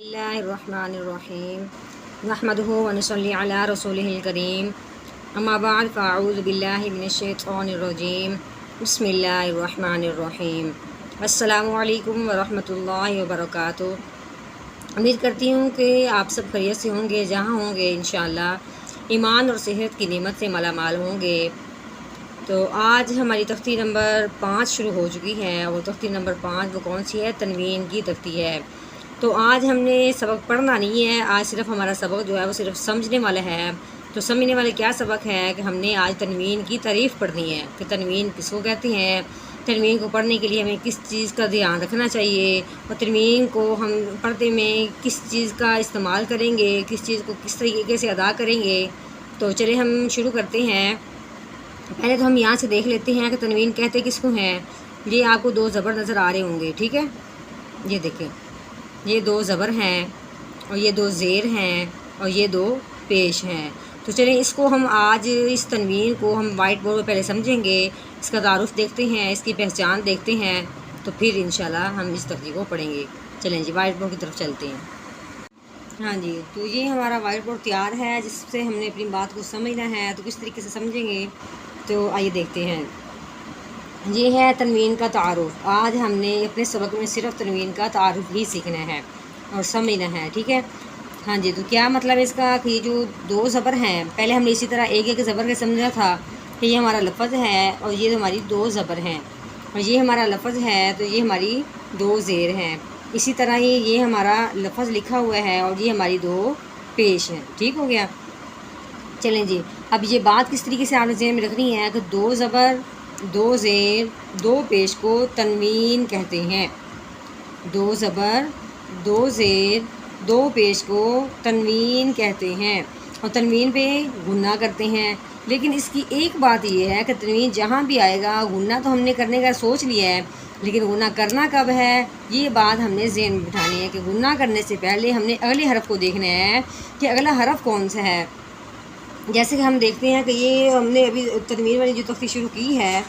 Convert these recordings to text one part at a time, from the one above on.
اللہ الرحمن الرحیم نحمدہ ونصلی علی رسولہ الکریم اما بعد فاعوذ باللہ من الشیطان الرجیم بسم اللہ الرحمن الرحیم السلام علیکم ورحمۃ اللہ وبرکاتہ۔ امید کرتی ہوں کہ آپ سب خیریت سے ہوں گے، جہاں ہوں گے انشاءاللہ ایمان اور صحت کی نعمت سے مالا مال ہوں گے۔ تو آج ہماری تختی نمبر 5 شروع ہو چکی ہے، وہ تختی نمبر 5 وہ کون سی ہے؟ تنوین کی تختی ہے۔ تو آج ہم نے سبق پڑھنا نہیں ہے، آج صرف ہمارا سبق جو ہے وہ صرف سمجھنے والا ہے۔ تو سمجھنے والے کیا سبق ہے کہ ہم نے آج تنوین کی تعریف پڑھنی ہے کہ تنوین کس کو کہتے ہیں، تنوین کو پڑھنے کے لیے ہمیں کس چیز کا دھیان رکھنا چاہیے، اور تنوین کو ہم پڑھنے میں کس چیز کا استعمال کریں گے، کس چیز کو کس طریقے سے ادا کریں گے۔ تو چلے ہم شروع کرتے ہیں۔ پہلے تو ہم یہاں سے دیکھ لیتے ہیں کہ تنوین کہتے کس کو ہیں۔ یہ آپ کو 2 زبر نظر آ رہے ہوں گے، ٹھیک ہے؟ یہ دیکھیں، یہ 2 زبر ہیں اور یہ 2 زیر ہیں اور یہ 2 پیش ہیں۔ تو چلیں اس کو ہم آج اس تنوین کو ہم وائٹ بورڈ پہ پہلے سمجھیں گے، اس کا تعارف دیکھتے ہیں، اس کی پہچان دیکھتے ہیں، تو پھر انشاءاللہ ہم اس تختی کو پڑھیں گے۔ چلیں جی وائٹ بورڈ کی طرف چلتے ہیں۔ ہاں جی، تو یہ ہمارا وائٹ بورڈ تیار ہے جس سے ہم نے اپنی بات کو سمجھنا ہے۔ تو کس طریقے سے سمجھیں گے تو آئیے دیکھتے ہیں۔ یہ ہے تنوین کا تعارف۔ آج ہم نے اپنے سبق میں صرف تنوین کا تعارف ہی سیکھنا ہے اور سمجھنا ہے، ٹھیک ہے؟ ہاں جی، تو کیا مطلب ہے اس کا کہ یہ جو 2 زبر ہیں، پہلے ہم نے اسی طرح ایک زبر کے سمجھا تھا کہ یہ ہمارا لفظ ہے اور یہ ہماری 2 زبر ہیں، اور یہ ہمارا لفظ ہے تو یہ ہماری 2 زیر ہیں۔ اسی طرح یہ ہمارا لفظ لکھا ہوا ہے اور یہ ہماری 2 پیش ہیں، ٹھیک ہو گیا؟ چلیں جی، اب یہ بات کس طریقے سے آپ نے ذہن میں رکھنی ہے کہ 2 زبر 2 زیر 2 پیش کو تنوین کہتے ہیں۔ 2 زبر 2 زیر 2 پیش کو تنوین کہتے ہیں، اور تنوین پہ غنہ کرتے ہیں۔ لیکن اس کی ایک بات یہ ہے کہ تنوین جہاں بھی آئے گا، غنہ تو ہم نے کرنے کا سوچ لیا ہے، لیکن غنہ کرنا کب ہے یہ بات ہم نے ذہن میں بٹھانی ہے کہ غنہ کرنے سے پہلے ہم نے اگلے حرف کو دیکھنا ہے کہ اگلا حرف کون سا ہے۔ جیسے کہ ہم دیکھتے ہیں کہ یہ ہم نے ابھی تنوین والی جو تختی شروع کی ہے،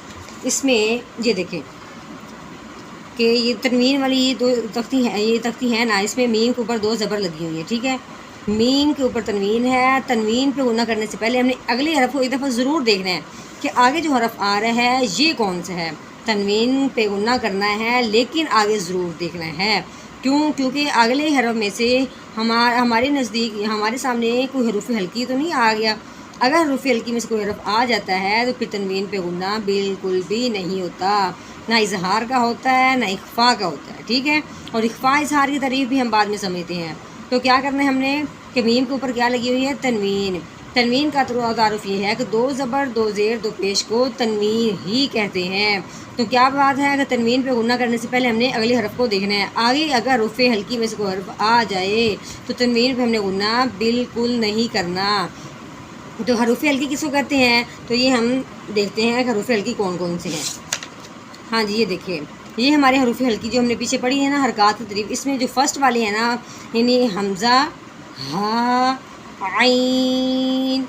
اس میں یہ دیکھیں کہ یہ تنوین والی یہ 2 تختی ہے، یہ تختی ہے نا، اس میں میم کے اوپر 2 زبر لگی ہوئی ہیں، ٹھیک ہے؟ میم کے اوپر تنوین ہے۔ تنوین پہ غنہ کرنے سے پہلے ہم نے اگلے حرف کو ایک دفعہ ضرور دیکھنا ہے کہ آگے جو حرف آ رہا ہے یہ کون سا ہے۔ تنوین پہ غنہ کرنا ہے لیکن آگے ضرور دیکھنا ہے۔ کیونکہ اگلے حرف میں سے ہمارے نزدیک ہمارے سامنے کوئی حروف ہلکی تو نہیں آ گیا۔ اگر حروف ہلکی میں سے کوئی حرف آ جاتا ہے تو پھر تنوین پہ غنہ بالکل بھی نہیں ہوتا، نہ اظہار کا ہوتا ہے نہ اخفاء کا ہوتا ہے، ٹھیک ہے؟ اور اخفاء اظہار کی تعریف بھی ہم بعد میں سمجھتے ہیں۔ تو کیا کرنا ہے ہم نے کہ میم کے اوپر کیا لگی ہوئی ہے؟ تنوین۔ تنوین کا تعارف یہ ہے کہ 2 زبر 2 زیر 2 پیش کو تنوین ہی کہتے ہیں۔ تو کیا بات ہے کہ تنوین پہ غنہ کرنے سے پہلے ہم نے اگلے حرف کو دیکھنا ہے۔ آگے اگر حروف ہلکی میں سے کوئی حرف آ جائے تو تنوین پہ ہم نے غنہ بالکل نہیں کرنا۔ تو حروف ہلکی کس کو کہتے ہیں؟ تو یہ ہم دیکھتے ہیں کہ حروف ہلکی کون کون سے ہیں۔ ہاں جی، یہ دیکھیں، یہ ہمارے حروف ہلکی جو ہم نے پیچھے پڑھی ہے نا حرکات کی تعریف، اس میں جو فرسٹ والی ہے نا، یعنی حمزہ، ہا، عین،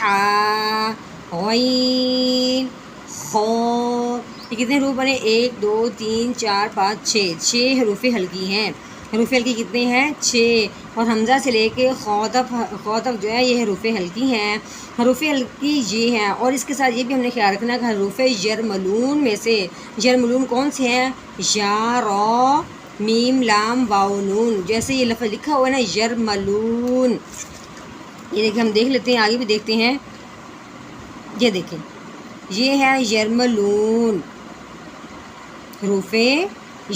حا، غین، خو، یہ کتنے حروف بنے؟ 1 2 3 4 5 6 حروف ہلکی ہیں۔ حروف ہلکی کتنے ہیں؟ 6، اور حمزہ سے لے کے خو تک جو ہے یہ حروف ہلکی ہیں۔ حروف ہلکی یہ ہیں، اور اس کے ساتھ یہ بھی ہم نے خیال رکھنا کہ حروف یرملون میں سے یرملون کون سے ہیں؟ یا، را، میم، لام، واو، نون۔ جیسے یہ لفظ لکھا ہوا ہے نا یرملون، یہ دیکھیں ہم دیکھ لیتے ہیں، آگے بھی دیکھتے ہیں۔ یہ دیکھیں، یہ ہے یرملون، حروف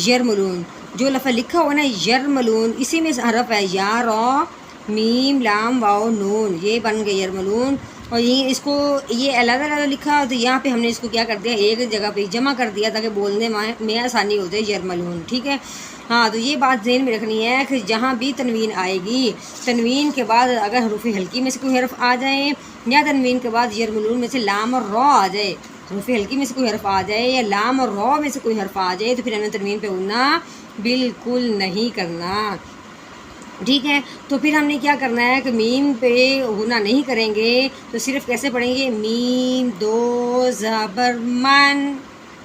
یرملون۔ جو لفظ لکھا ہوا ہے نا یرملون، اسی میں حرف ہے یا، را، میم، لام، واو، نون، یہ بن گئے یرملون۔ اور یہ اس کو یہ علیحدہ علیحدہ لکھا تو یہاں پہ ہم نے اس کو کیا کر دیا، ایک جگہ پہ جمع کر دیا تاکہ بولنے میں آسانی ہو جائے، یرملون، ٹھیک ہے؟ ہاں، تو یہ بات ذہن میں رکھنی ہے کہ جہاں بھی تنوین آئے گی، تنوین کے بعد اگر حروف ہلکی میں سے کوئی حرف آ جائیں، یا تنوین کے بعد یرملون میں سے لام اور را آ جائے، حروف ہلکی میں سے کوئی حرف آ جائے یا لام اور را میں سے کوئی حرف آ جائے، تو پھر ہمیں تنوین پہ غنہ بالکل نہیں کرنا، ٹھیک ہے؟ تو پھر ہم نے کیا کرنا ہے کہ میم پہ غنہ نہیں کریں گے، تو صرف کیسے پڑھیں گے؟ میم 2 زبر من،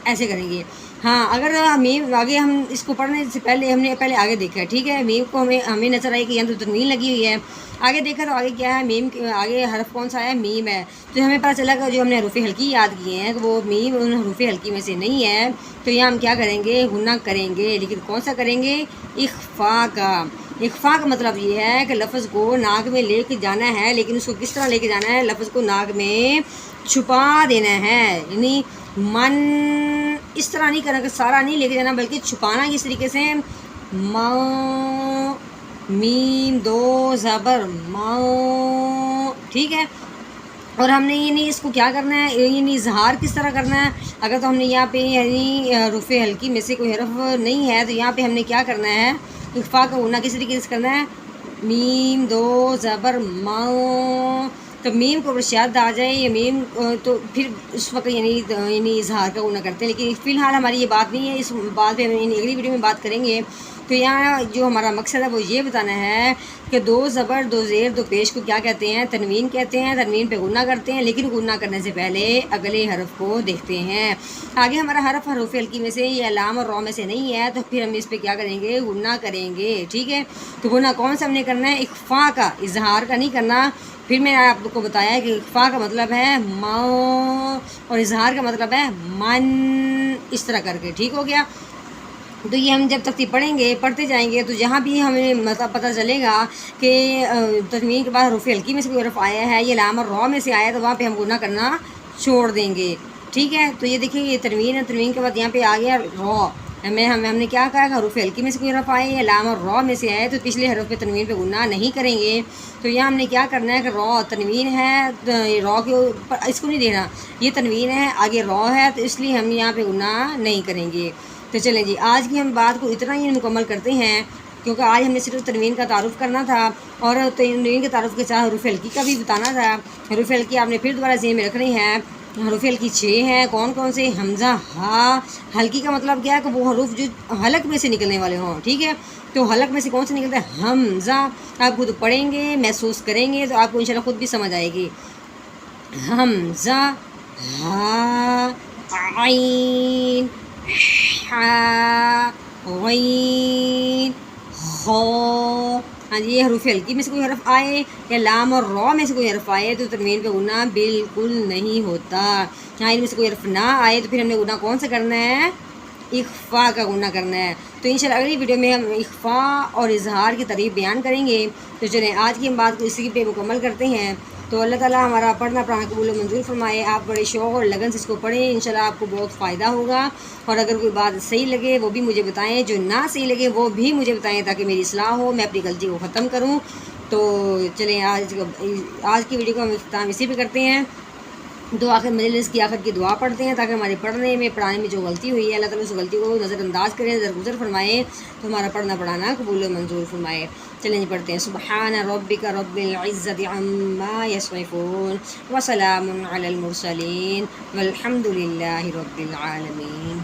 ایسے کریں گے۔ ہاں اگر میم آگے ہم اس کو پڑھنے سے پہلے ہم نے پہلے آگے دیکھا ہے، ٹھیک ہے، میم کو ہمیں نظر آئی کہ یہاں تو تنوین لگی ہوئی ہے، آگے دیکھا تو آگے کیا ہے، میم آگے حرف کون سا ہے، میم ہے، تو ہمیں پتہ چلا کہ جو ہم نے حروف ہلکی یاد کیے ہیں تو وہ میم ان حروف ہلکی میں سے نہیں ہے، تو یہاں ہم کیا کریں گے، غنہ کریں گے، لیکن کون سا کریں گے، اخفا کا۔ اخفا کا مطلب یہ ہے کہ لفظ کو ناک میں لے کے جانا ہے، لیکن اس کو کس طرح لے کے جانا ہے، لفظ کو ناک میں چھپا دینا ہے، یعنی من اس طرح نہیں کرنا کہ سارا نہیں لے کے جانا، بلکہ چھپانا اس طریقے سے، ما میم دو زبر ما، ٹھیک ہے۔ اور ہم نے یعنی اس کو کیا کرنا ہے، یعنی اظہار کس طرح کرنا ہے، اگر تو ہم نے یہاں پہ یعنی حروف ہلکی میں سے کوئی حرف نہیں ہے تو یہاں پہ ہم نے کیا کرنا ہے، اخفا کا غنہ کس طریقے سے کرنا ہے، میم دو زبر ما، تو میم کو اگر شاد آ جائے یا میم تو پھر اس وقت یعنی اظہار کا غنہ کرتے ہیں، لیکن فی الحال ہماری یہ بات نہیں ہے، اس بات پہ ہم اگلی ویڈیو میں بات کریں گے۔ تو یہاں جو ہمارا مقصد ہے وہ یہ بتانا ہے کہ دو زبر دو زیر دو پیش کو کیا کہتے ہیں، تنوین کہتے ہیں، تنوین پہ غنہ کرتے ہیں، لیکن غنہ کرنے سے پہلے اگلے حرف کو دیکھتے ہیں، آگے ہمارا حرف حروف ہلکی میں سے یا لام اور را میں سے نہیں ہے تو پھر ہم اس پہ کیا کریں گے، غنہ کریں گے، ٹھیک ہے۔ تو غنہ کون سا ہم نے کرنا ہے، اخفا کا، اظہار کا نہیں کرنا۔ پھر میں نے آپ کو بتایا کہ اخفا کا مطلب ہے ما اور اظہار کا مطلب ہے من، اس طرح کر کے، ٹھیک ہو گیا۔ تو یہ ہم جب ترتیب پڑھیں گے، پڑھتے جائیں گے، تو جہاں بھی ہمیں مطلب پتہ چلے گا کہ تنوین کے بعد حروف ہلکی میں سے کوئی حرف آیا ہے یا لام اور را میں سے آیا ہے تو وہاں پہ ہم غنہ کرنا چھوڑ دیں گے، ٹھیک ہے۔ تو یہ دیکھیں یہ تنوین ہے، تنوین کے بعد یہاں پہ آ گیا را، ہم نے کیا کہا کہ حروف ہلکی میں سے کوئی حرف آئے یا لام اور را میں سے آئے تو پچھلے حرف پہ تنوین پہ غنہ نہیں کریں گے۔ تو یہاں ہم نے کیا کرنا ہے کہ را تنوین ہے، را کے اوپر اس کو نہیں دینا، یہ تنوین ہے آگے را ہے تو اس لیے ہم یہاں پہ غنہ نہیں کریں گے۔ تو چلیں جی آج کی ہم بات کو اتنا ہی مکمل کرتے ہیں، کیونکہ آج ہم نے صرف تنوین کا تعارف کرنا تھا اور تنوین کے تعارف کے ساتھ حروف ہلکی کا بھی بتانا تھا۔ حروف ہلکی آپ نے پھر دوبارہ ذہن میں رکھنی ہے، حروف ہلکی 6 ہیں، کون کون سے، حمزہ، ہا، ہلکی کا مطلب کیا ہے کہ وہ حروف جو حلق میں سے نکلنے والے ہوں، ٹھیک ہے۔ تو حلق میں سے کون سے نکلتا ہے، حمزہ، آپ خود پڑھیں گے محسوس کریں گے تو آپ کو انشاءاللہ خود بھی سمجھ آئے گی، حمزہ، ہا، عین، غین، خا، ہاں جی، یہ حروف ہلکی میں سے کوئی حرف آئے یا لام اور را میں سے کوئی حرف آئے تو تنوین پہ غنہ بالکل نہیں ہوتا، ہاں ان میں سے کوئی حرف نہ آئے تو پھر ہم نے غنہ کون سا کرنا ہے، اخفا کا غنہ کرنا ہے۔ تو انشاءاللہ اگلی ویڈیو میں ہم اخفا اور اظہار کی تعریف بیان کریں گے۔ تو چلیں آج کی ہم بات کو اسی پہ مکمل کرتے ہیں۔ تو اللہ تعالیٰ ہمارا پڑھنا پڑھانا قبول و منظور فرمائے، آپ بڑے شوق اور لگن سے اس کو پڑھیں، انشاءاللہ آپ کو بہت فائدہ ہوگا، اور اگر کوئی بات صحیح لگے وہ بھی مجھے بتائیں، جو نہ صحیح لگے وہ بھی مجھے بتائیں تاکہ میری اصلاح ہو، میں اپنی غلطی کو ختم کروں۔ تو چلیں آج کی ویڈیو کو ہم اختتام اسی پہ کرتے ہیں۔ تو آخر مجلس کی آخر کی دعا پڑھتے ہیں تاکہ ہمارے پڑھنے میں پڑھانے میں جو غلطی ہوئی ہے اللہ تعالیٰ اس غلطی کو نظر انداز کرے، درگزر فرمائے، تو ہمارا پڑھنا پڑھانا قبول و منظور فرمائے۔ چلیں جی پڑھتے ہیں، سبحان ربک رب العزت عما یصفون وسلام علی المرسلین والحمد للہ رب العالمین۔